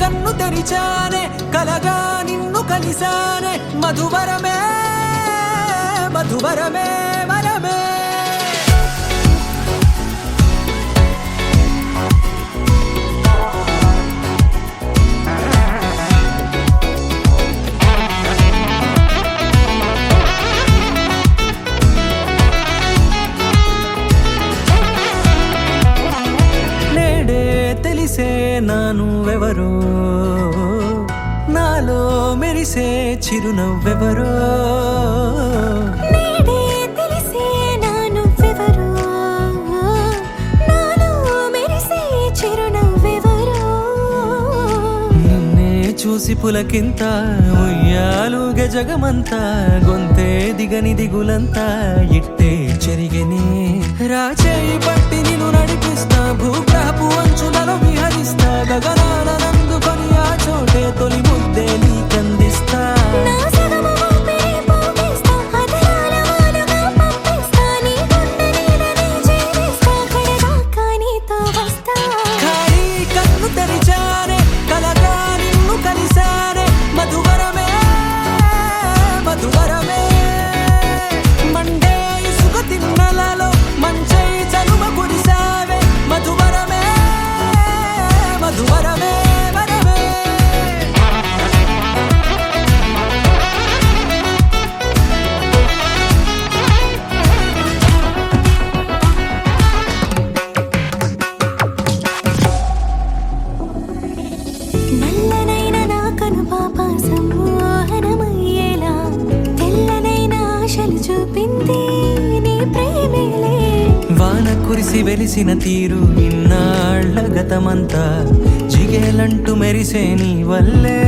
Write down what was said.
కన్ను తెరిచానే కలగా నిన్ను కలిసానే మధువరమే మధువరమే వరమే తెలిసే నానువెవరో నాలో మెరిసే చిరునవ్వెవరో నేడే తెలిసే నానువెవరో నాలో మెరిసే చిరునవ్వెవరో నిన్నే చూసి పులకింత ఉయ్యాలుగ జగమంతా గొంతే దిగని దిగులంతా ఇట్టే చెరిగనే రాచేయి పట్టి నిన్ను నడిపిస్తా భూగ్రహపు అంచులలో విహరిస్తా గగనాల నందుకొని ఆ చోటే తొలి ముద్దే నీకందిస్తా నా సగము ఊపిరి పోగేస్తా అధరాల వాలుగా పంపిస్తా నీ గుండె నీడనే జీవిస్తా కడదాకా నీతో వస్తా ఖాళీ కన్ను తెరిచానే కలగా నిన్ను కలిసానే మధువరమే మధువరమే మండే ఇసుక తిన్నలలో మంచై చలువ కురిసావే మధువరమే మధువరమే వరమే నల్లనైన నా కనుపాప సమ్మోహనమయ్యేలా తెల్లనైన ఆశలు చూపింది నీ ప్రేమేలే వాన కురిసి వెలిసిన తీరు ఇన్నాళ్ల గతమంతా జిగేలంటూ మెరిసే నీ వల్లే